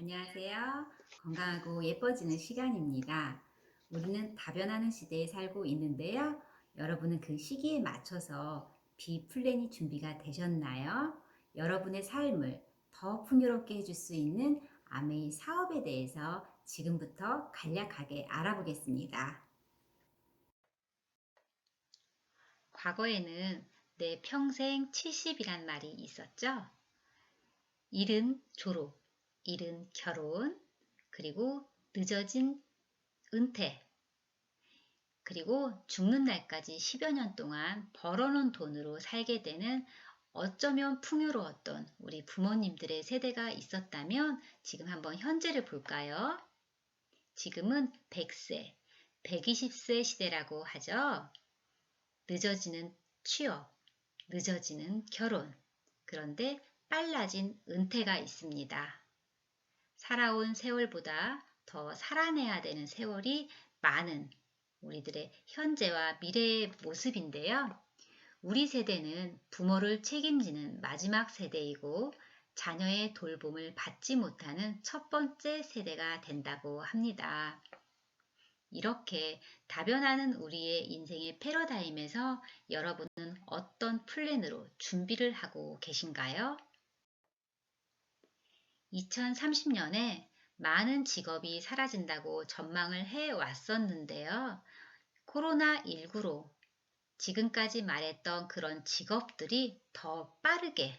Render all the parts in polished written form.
안녕하세요. 건강하고 예뻐지는 시간입니다. 우리는 다변하는 시대에 살고 있는데요. 여러분은 그 시기에 맞춰서 비플랜이 준비가 되셨나요? 여러분의 삶을 더 풍요롭게 해줄 수 있는 아메이 사업에 대해서 지금부터 간략하게 알아보겠습니다. 과거에는 내 평생 70이란 말이 있었죠. 이른 졸업, 이른 결혼, 그리고 늦어진 은퇴, 그리고 죽는 날까지 10여 년 동안 벌어놓은 돈으로 살게 되는 어쩌면 풍요로웠던 우리 부모님들의 세대가 있었다면 지금 한번 현재를 볼까요? 지금은 100세, 120세 시대라고 하죠. 늦어지는 취업, 늦어지는 결혼, 그런데 빨라진 은퇴가 있습니다. 살아온 세월보다 더 살아내야 되는 세월이 많은 우리들의 현재와 미래의 모습인데요. 우리 세대는 부모를 책임지는 마지막 세대이고 자녀의 돌봄을 받지 못하는 첫 번째 세대가 된다고 합니다. 이렇게 다변하는 우리의 인생의 패러다임에서 여러분은 어떤 플랜으로 준비를 하고 계신가요? 2030년에 많은 직업이 사라진다고 전망을 해 왔었는데요. 코로나19로 지금까지 말했던 그런 직업들이 더 빠르게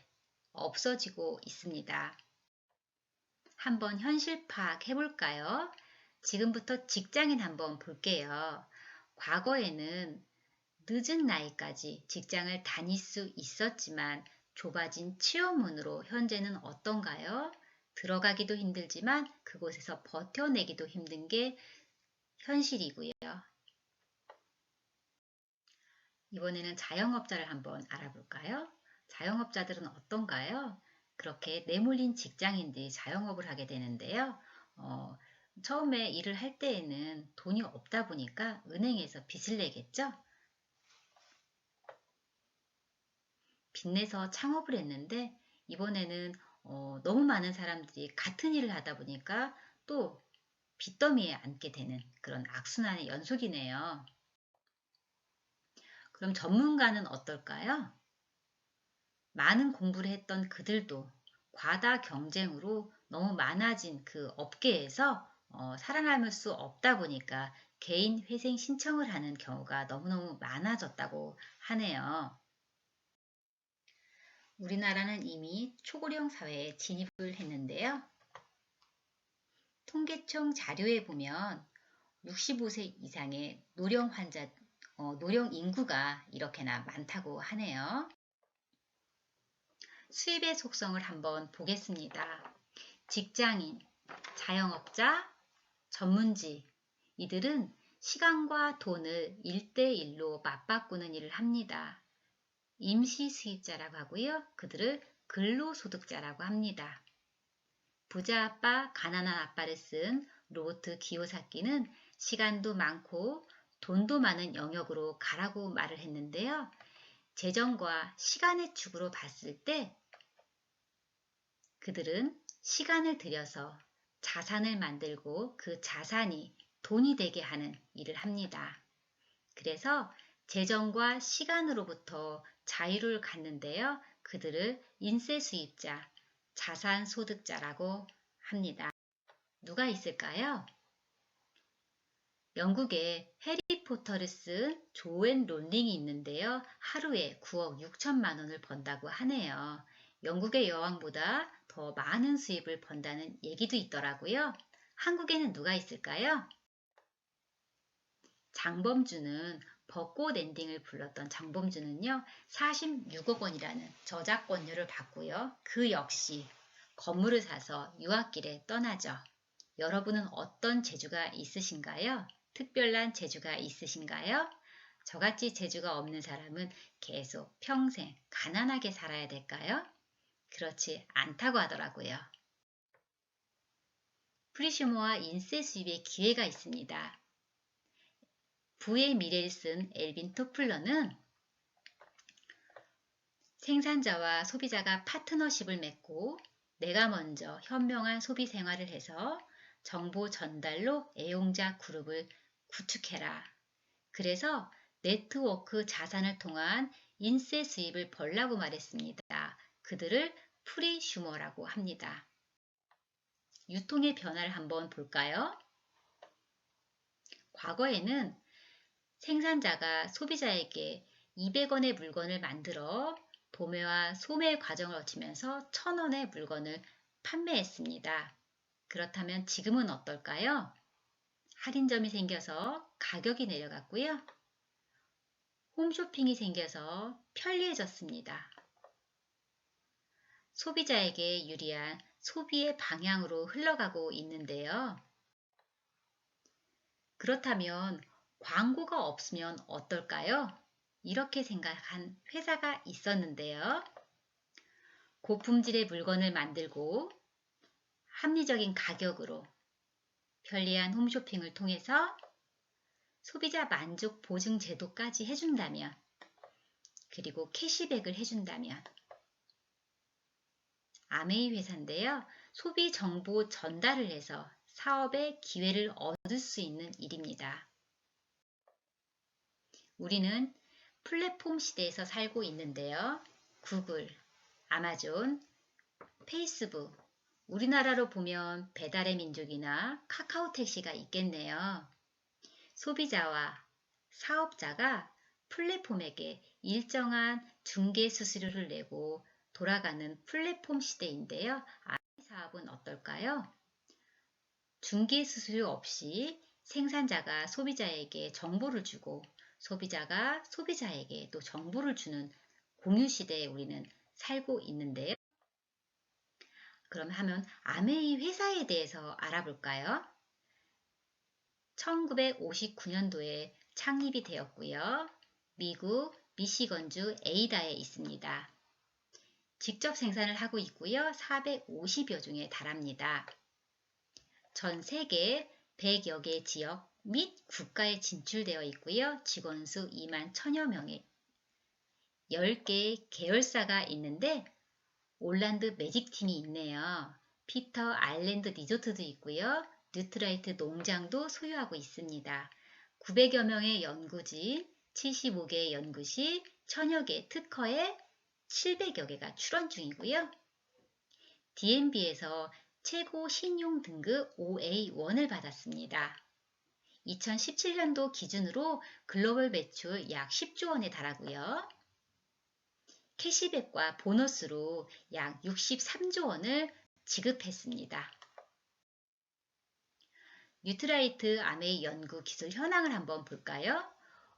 없어지고 있습니다. 한번 현실 파악해 볼까요? 지금부터 직장인 한번 볼게요. 과거에는 늦은 나이까지 직장을 다닐 수 있었지만 좁아진 취업문으로 현재는 어떤가요? 들어가기도 힘들지만 그곳에서 버텨내기도 힘든 게 현실이고요. 이번에는 자영업자를 한번 알아볼까요? 자영업자들은 어떤가요? 그렇게 내몰린 직장인들이 자영업을 하게 되는데요. 어, 처음에 일을 할 때에는 돈이 없다 보니까 은행에서 빚을 내겠죠? 빚내서 창업을 했는데 이번에는 너무 많은 사람들이 같은 일을 하다 보니까 또 빚더미에 앉게 되는 그런 악순환의 연속이네요. 그럼 전문가는 어떨까요? 많은 공부를 했던 그들도 과다 경쟁으로 너무 많아진 그 업계에서 살아남을 수 없다 보니까 개인 회생 신청을 하는 경우가 너무너무 많아졌다고 하네요. 우리나라는 이미 초고령 사회에 진입을 했는데요. 통계청 자료에 보면 65세 이상의 노령 환자, 노령 인구가 이렇게나 많다고 하네요. 수입의 속성을 한번 보겠습니다. 직장인, 자영업자, 전문직, 이들은 시간과 돈을 1대1로 맞바꾸는 일을 합니다. 임시 수입자라고 하고요. 그들을 근로소득자라고 합니다. 부자 아빠, 가난한 아빠를 쓴 로버트 기요사키는 시간도 많고 돈도 많은 영역으로 가라고 말을 했는데요. 재정과 시간의 축으로 봤을 때 그들은 시간을 들여서 자산을 만들고 그 자산이 돈이 되게 하는 일을 합니다. 그래서 재정과 시간으로부터 자유를 갖는데요. 그들을 인세 수입자, 자산 소득자라고 합니다. 누가 있을까요? 영국에 해리포터를 쓴 조앤 롤링이 있는데요. 하루에 9억 6천만 원을 번다고 하네요. 영국의 여왕보다 더 많은 수입을 번다는 얘기도 있더라고요. 한국에는 누가 있을까요? 장범준은 벚꽃 엔딩을 불렀던 장범준은요. 46억 원이라는 저작권료를 받고요. 그 역시 건물을 사서 유학길에 떠나죠. 여러분은 어떤 재주가 있으신가요? 특별한 재주가 있으신가요? 저같이 재주가 없는 사람은 계속 평생 가난하게 살아야 될까요? 그렇지 않다고 하더라고요. 프리슈머와 인세 수입의 기회가 있습니다. 부의 미래를 쓴 엘빈 토플러는 생산자와 소비자가 파트너십을 맺고 내가 먼저 현명한 소비 생활을 해서 정보 전달로 애용자 그룹을 구축해라. 그래서 네트워크 자산을 통한 인세 수입을 벌라고 말했습니다. 그들을 프리슈머라고 합니다. 유통의 변화를 한번 볼까요? 과거에는 생산자가 소비자에게 200원의 물건을 만들어 도매와 소매 과정을 거치면서 1000원의 물건을 판매했습니다. 그렇다면 지금은 어떨까요? 할인점이 생겨서 가격이 내려갔고요. 홈쇼핑이 생겨서 편리해졌습니다. 소비자에게 유리한 소비의 방향으로 흘러가고 있는데요. 그렇다면 광고가 없으면 어떨까요? 이렇게 생각한 회사가 있었는데요. 고품질의 물건을 만들고 합리적인 가격으로 편리한 홈쇼핑을 통해서 소비자 만족 보증 제도까지 해준다면, 그리고 캐시백을 해준다면, 아메이 회사인데요. 소비 정보 전달을 해서 사업의 기회를 얻을 수 있는 일입니다. 우리는 플랫폼 시대에서 살고 있는데요. 구글, 아마존, 페이스북, 우리나라로 보면 배달의 민족이나 카카오택시가 있겠네요. 소비자와 사업자가 플랫폼에게 일정한 중개 수수료를 내고 돌아가는 플랫폼 시대인데요. 아메이 사업은 어떨까요? 중개 수수료 없이 생산자가 소비자에게 정보를 주고 소비자가 소비자에게 또 정보를 주는 공유 시대에 우리는 살고 있는데요. 그럼 하면 아메이 회사에 대해서 알아볼까요? 1959년도에 창립이 되었고요. 미국 미시건주 에이다에 있습니다. 직접 생산을 하고 있고요. 450여 종에 달합니다. 전 세계 100여 개 지역 및 국가에 진출되어 있고요. 직원 수 2만 1000여 명에 10개 계열사가 있는데 올란드 매직팀이 있네요. 피터 아일랜드 리조트도 있고요. 뉴트라이트 농장도 소유하고 있습니다. 900여 명의 연구진, 75개의 연구실, 1000여 개의 특허에 700여 개가 출원 중이고요. DNB에서 최고 신용 등급 OA1을 받았습니다. 2017년도 기준으로 글로벌 매출 약 10조 원에 달하고요. 캐시백과 보너스로 약 63조 원을 지급했습니다. 뉴트라이트 아메이 연구 기술 현황을 한번 볼까요?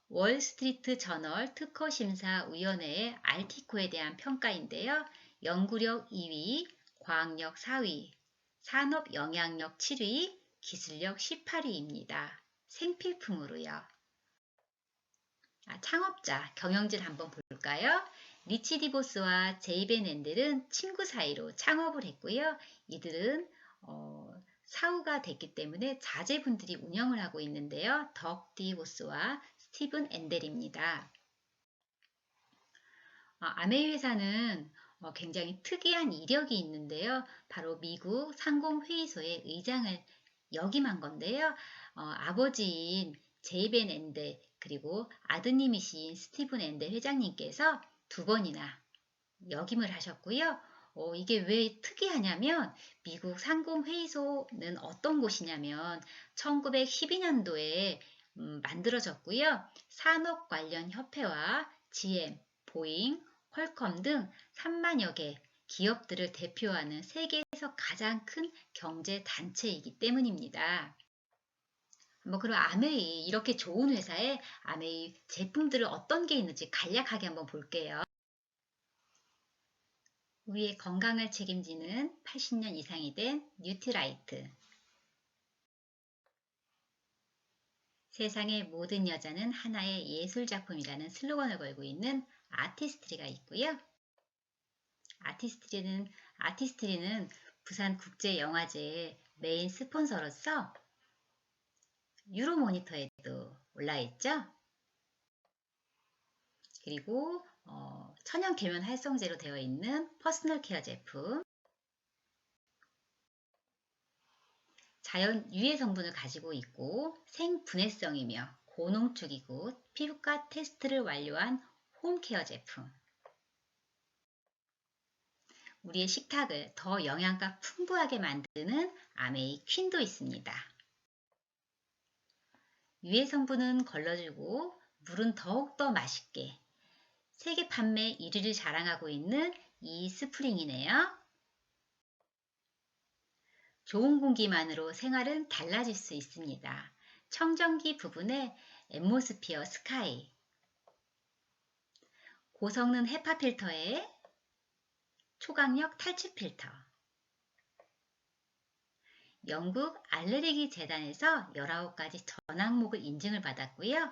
월스트리트 저널 특허심사위원회의 알티코에 대한 평가인데요. 연구력 2위, 과학력 4위, 산업 영향력 7위, 기술력 18위입니다. 생필품으로요. 창업자 경영진 한번 볼까요? 리치 디보스와 제이벤 앤델은 친구 사이로 창업을 했고요. 이들은 사후가 됐기 때문에 자제분들이 운영을 하고 있는데요. 덕 디보스와 스티븐 앤델입니다. 아메이 회사는 굉장히 특이한 이력이 있는데요. 바로 미국 상공회의소의 의장을 역임한 건데요. 아버지인 제이벤 앤델 그리고 아드님이신 스티븐 앤델 회장님께서 2번이나 역임을 하셨고요. 이게 왜 특이하냐면 미국 상공회의소는 어떤 곳이냐면 1912년도에 만들어졌고요. 산업 관련 협회와 GM, 보잉, 퀄컴 등 3만여 개 기업들을 대표하는 세계에서 가장 큰 경제 단체이기 때문입니다. 그럼 아메이 이렇게 좋은 회사에 아메이 제품들을 어떤 게 있는지 간략하게 한번 볼게요. 우리의 건강을 책임지는 80년 이상이 된 뉴트라이트. 세상의 모든 여자는 하나의 예술작품이라는 슬로건을 걸고 있는 아티스트리가 있고요. 아티스트리는 부산국제영화제 메인 스폰서로서 유로모니터에도 올라있죠. 그리고 천연 계면 활성제로 되어 있는 퍼스널 케어 제품, 자연 유해 성분을 가지고 있고 생분해성이며 고농축이고 피부과 테스트를 완료한 홈케어 제품. 우리의 식탁을 더 영양가 풍부하게 만드는 아메이 퀸도 있습니다. 유해 성분은 걸러주고 물은 더욱더 맛있게 세계 판매 1위를 자랑하고 있는 이 스프링이네요. 좋은 공기만으로 생활은 달라질 수 있습니다. 청정기 부분에 앰모스피어 스카이, 고성능 헤파 필터에 초강력 탈취 필터, 영국 알레르기 재단에서 19가지 전 항목을 인증을 받았고요.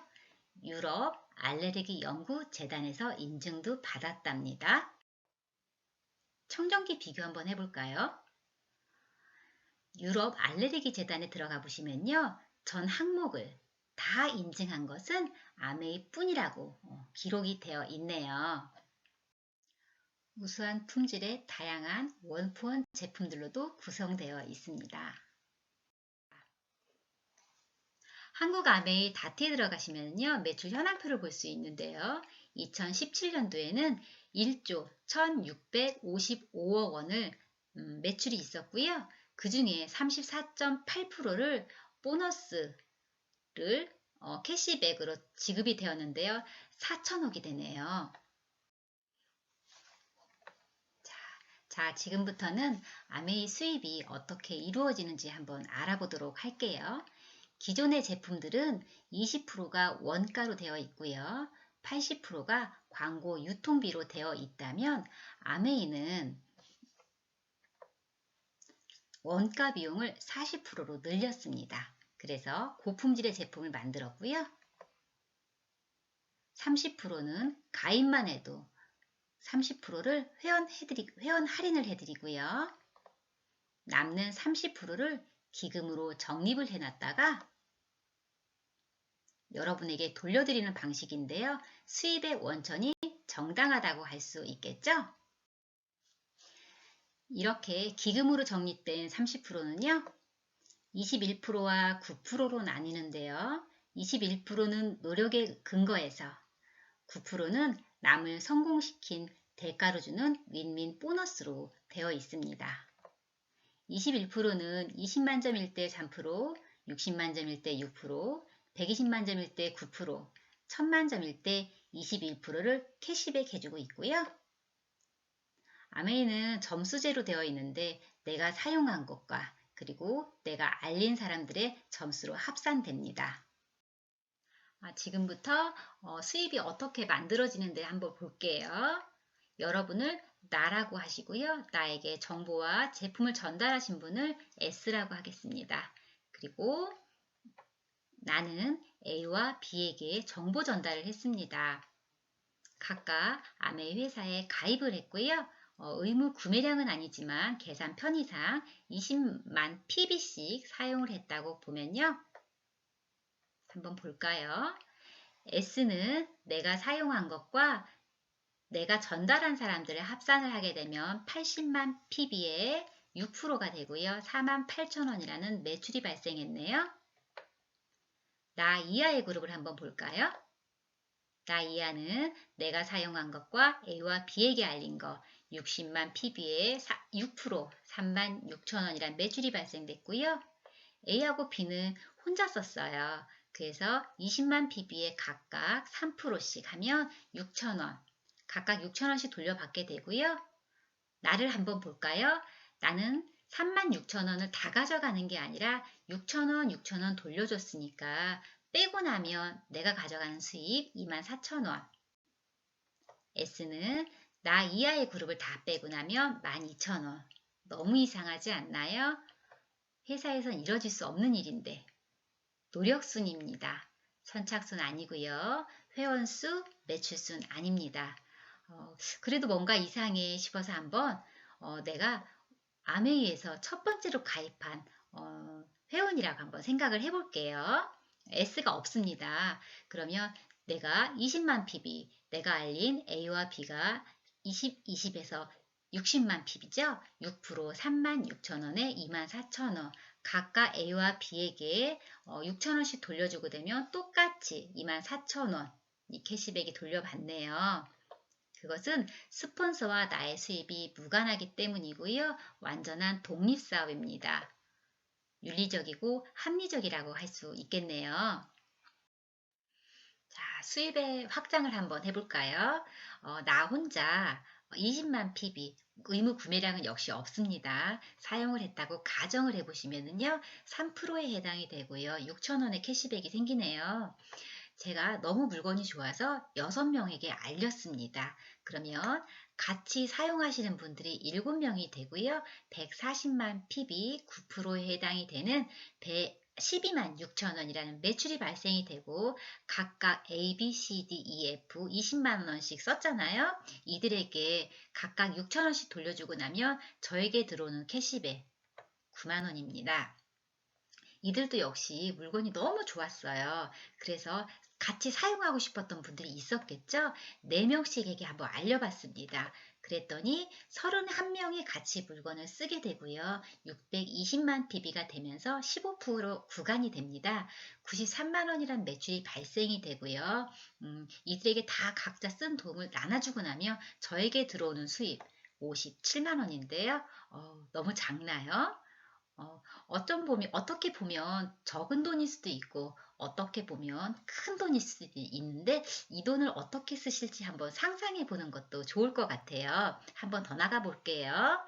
유럽 알레르기 연구 재단에서 인증도 받았답니다. 청정기 비교 한번 해볼까요? 유럽 알레르기 재단에 들어가 보시면요. 전 항목을 다 인증한 것은 아메이 뿐이라고 기록이 되어 있네요. 우수한 품질의 다양한 원푸원 제품들로도 구성되어 있습니다. 한국 아메이 다트에 들어가시면요. 매출 현황표를 볼 수 있는데요. 2017년도에는 1조 1655억 원을 매출이 있었고요. 그 중에 34.8%를 보너스를 캐시백으로 지급이 되었는데요. 4천억이 되네요. 자, 지금부터는 아메이 수입이 어떻게 이루어지는지 한번 알아보도록 할게요. 기존의 제품들은 20%가 원가로 되어 있고요. 80%가 광고 유통비로 되어 있다면 아메이는 원가 비용을 40%로 늘렸습니다. 그래서 고품질의 제품을 만들었고요. 30%는 가입만 해도 30%를 회원 할인을 해드리고요. 남는 30%를 기금으로 적립을 해놨다가 여러분에게 돌려드리는 방식인데요. 수입의 원천이 정당하다고 할 수 있겠죠? 이렇게 기금으로 적립된 30%는요. 21%와 9%로 나뉘는데요. 21%는 노력에 근거해서 9%는 남을 성공시킨 대가로 주는 윈윈 보너스로 되어 있습니다. 21%는 20만점일 때 3%, 60만점일 때 6%, 120만점일 때 9%, 1000만점일 때 21%를 캐시백 해주고 있고요. 아메이는 점수제로 되어 있는데 내가 사용한 것과 그리고 내가 알린 사람들의 점수로 합산됩니다. 지금부터 수입이 어떻게 만들어지는지 한번 볼게요. 여러분을 나라고 하시고요. 나에게 정보와 제품을 전달하신 분을 S라고 하겠습니다. 그리고 나는 A와 B에게 정보 전달을 했습니다. 각각 아메이 회사에 가입을 했고요. 의무 구매량은 아니지만 계산 편의상 20만 PB씩 사용을 했다고 보면요. 한번 볼까요? S는 내가 사용한 것과 내가 전달한 사람들을 합산을 하게 되면 80만 PB에 6%가 되고요. 48,000원이라는 매출이 발생했네요. 나 이하의 그룹을 한번 볼까요? 나 이하는 내가 사용한 것과 A와 B에게 알린 것 60만 PB에 6% 36,000원이란 매출이 발생됐고요. A하고 B는 혼자 썼어요. 그래서 20만 PB에 각각 3%씩 하면 6,000원 각각 6,000원씩 돌려받게 되고요. 나를 한번 볼까요? 나는 36,000원을 다 가져가는 게 아니라 6,000원, 6,000원 돌려줬으니까 빼고 나면 내가 가져가는 수입 24,000원. S는 나 이하의 그룹을 다 빼고 나면 12,000원. 너무 이상하지 않나요? 회사에선 이뤄질 수 없는 일인데 노력순입니다. 선착순 아니고요. 회원수, 매출순 아닙니다. 그래도 뭔가 이상해 싶어서 한번 내가 아메이에서 첫 번째로 가입한 회원이라고 한번 생각을 해볼게요. S가 없습니다. 그러면 내가 20만 PB, 내가 알린 A와 B가 20에서 60만 PB죠? 6% 36,000원에 24,000원. 각각 A와 B에게 6,000원씩 돌려주고 되면 똑같이 24,000원 이 캐시백이 돌려받네요. 그것은 스폰서와 나의 수입이 무관하기 때문이고요. 완전한 독립사업입니다. 윤리적이고 합리적이라고 할 수 있겠네요. 자, 수입의 확장을 한번 해볼까요? 나 혼자 20만 PB, 의무 구매량은 역시 없습니다. 사용을 했다고 가정을 해보시면은요, 3%에 해당이 되고요. 6,000원의 캐시백이 생기네요. 제가 너무 물건이 좋아서 6명에게 알렸습니다. 그러면 같이 사용하시는 분들이 7명이 되고요. 140만 PB 9%에 해당이 되는 12만 6천 원이라는 매출이 발생이 되고 각각 A, B, C, D, E, F 20만 원씩 썼잖아요. 이들에게 각각 6천 원씩 돌려주고 나면 저에게 들어오는 캐시백 9만 원입니다. 이들도 역시 물건이 너무 좋았어요. 그래서 같이 사용하고 싶었던 분들이 있었겠죠? 4명씩에게 한번 알려봤습니다. 그랬더니 31명이 같이 물건을 쓰게 되고요. 620만 PB가 되면서 15% 구간이 됩니다. 93만 원이란 매출이 발생이 되고요. 이들에게 다 각자 쓴 돈을 나눠주고 나면 저에게 들어오는 수입 57만 원인데요. 너무 작나요? 어떻게 보면 적은 돈일 수도 있고, 어떻게 보면 큰 돈일 수도 있는데, 이 돈을 어떻게 쓰실지 한번 상상해 보는 것도 좋을 것 같아요. 한번 더 나가 볼게요.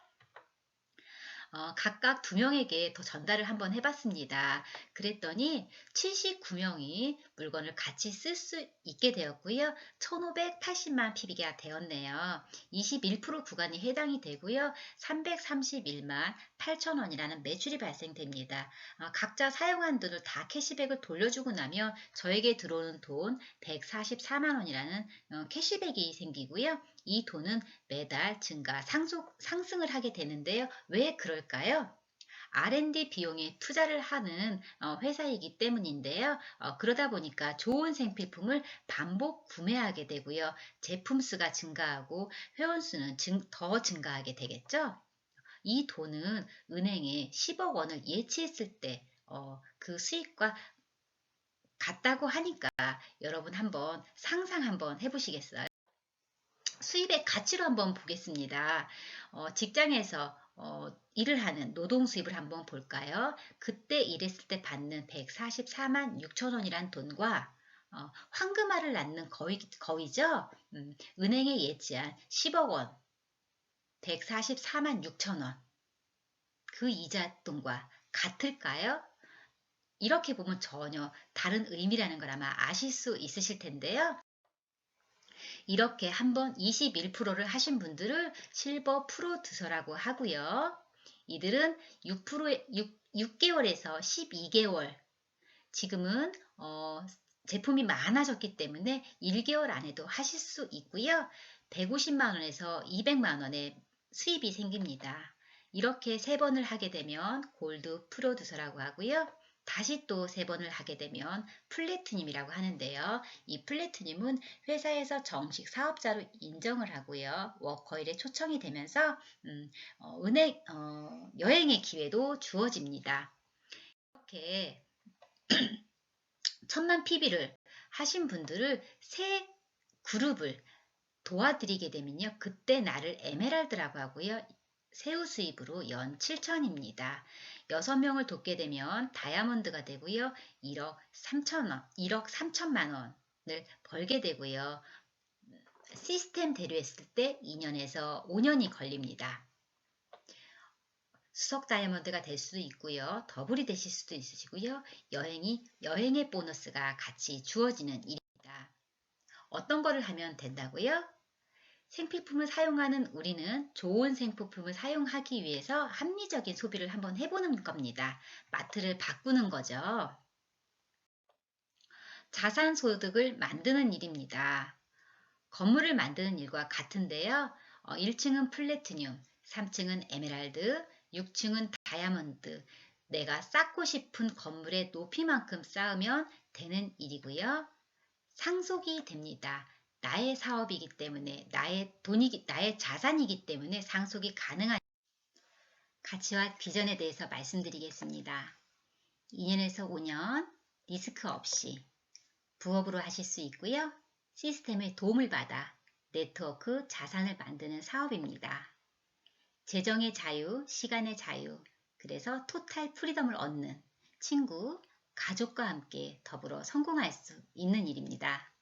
각각 2명에게 더 전달을 한번 해봤습니다. 그랬더니 79명이 물건을 같이 쓸 수 있게 되었고요. 1580만 PB가 되었네요. 21% 구간이 해당이 되고요. 331만 8천 원이라는 매출이 발생됩니다. 각자 사용한 돈을 다 캐시백을 돌려주고 나면 저에게 들어오는 돈 144만 원이라는 캐시백이 생기고요. 이 돈은 매달 상승을 하게 되는데요. 왜 그럴까요? R&D 비용에 투자를 하는 회사이기 때문인데요. 그러다 보니까 좋은 생필품을 반복 구매하게 되고요. 제품 수가 증가하고 회원 수는 더 증가하게 되겠죠. 이 돈은 은행에 10억 원을 예치했을 때 그 수익과 같다고 하니까 여러분 한번 상상 한번 해보시겠어요? 수입의 가치로 한번 보겠습니다. 직장에서 일을 하는 노동 수입을 한번 볼까요? 그때 일했을 때 받는 144만 6천 원이란 돈과 황금알을 낳는 거위죠. 은행에 예치한 10억 원, 144만 6천 원. 그 이자 돈과 같을까요? 이렇게 보면 전혀 다른 의미라는 걸 아마 아실 수 있으실 텐데요. 이렇게 한번 21%를 하신 분들을 실버 프로듀서라고 하고요. 이들은 6개월에서 12개월, 지금은 제품이 많아졌기 때문에 1개월 안에도 하실 수 있고요. 150만 원에서 200만 원의 수입이 생깁니다. 이렇게 3번을 하게 되면 골드 프로듀서라고 하고요. 다시 또 3번을 하게 되면 플래티늄이라고 하는데요. 이 플래티늄은 회사에서 정식 사업자로 인정을 하고요. 워커힐에 초청이 되면서 여행의 기회도 주어집니다. 이렇게 1000만 PB를 하신 분들을 세 그룹을 도와드리게 되면요. 그때 나를 에메랄드라고 하고요. 세후 수입으로 연 7천입니다. 6명을 돕게 되면 다이아몬드가 되고요. 1억 3천원, 1억 3천만 원을 벌게 되고요. 시스템 대류했을 때 2년에서 5년이 걸립니다. 수석 다이아몬드가 될 수도 있고요. 더블이 되실 수도 있으시고요. 여행의 보너스가 같이 주어지는 일입니다. 어떤 거를 하면 된다고요? 생필품을 사용하는 우리는 좋은 생필품을 사용하기 위해서 합리적인 소비를 한번 해보는 겁니다. 마트를 바꾸는 거죠. 자산소득을 만드는 일입니다. 건물을 만드는 일과 같은데요. 1층은 플래티늄, 3층은 에메랄드, 6층은 다이아몬드. 내가 쌓고 싶은 건물의 높이만큼 쌓으면 되는 일이고요. 상속이 됩니다. 나의 사업이기 때문에 나의 자산이기 때문에 상속이 가능한 가치와 비전에 대해서 말씀드리겠습니다. 2년에서 5년 리스크 없이 부업으로 하실 수 있고요. 시스템의 도움을 받아 네트워크 자산을 만드는 사업입니다. 재정의 자유, 시간의 자유, 그래서 토탈 프리덤을 얻는 친구, 가족과 함께 더불어 성공할 수 있는 일입니다.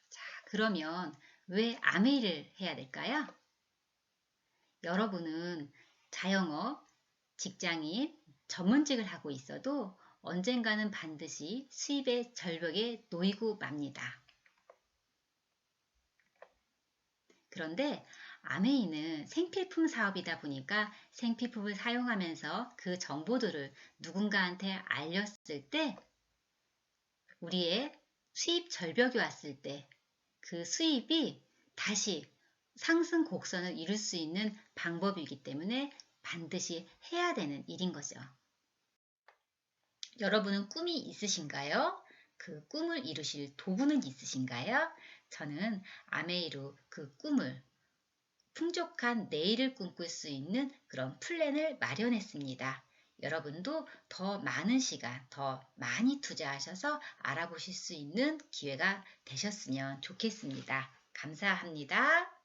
자, 그러면 왜 아메이를 해야 될까요? 여러분은 자영업, 직장인, 전문직을 하고 있어도 언젠가는 반드시 수입의 절벽에 놓이고 맙니다. 그런데 아메이는 생필품 사업이다 보니까 생필품을 사용하면서 그 정보들을 누군가한테 알렸을 때 우리의 수입 절벽이 왔을 때 그 수입이 다시 상승 곡선을 이룰 수 있는 방법이기 때문에 반드시 해야 되는 일인 거죠. 여러분은 꿈이 있으신가요? 그 꿈을 이루실 도구는 있으신가요? 저는 아메이로 그 꿈을 풍족한 내일을 꿈꿀 수 있는 그런 플랜을 마련했습니다. 여러분도 더 많은 시간, 더 많이 투자하셔서 알아보실 수 있는 기회가 되셨으면 좋겠습니다. 감사합니다.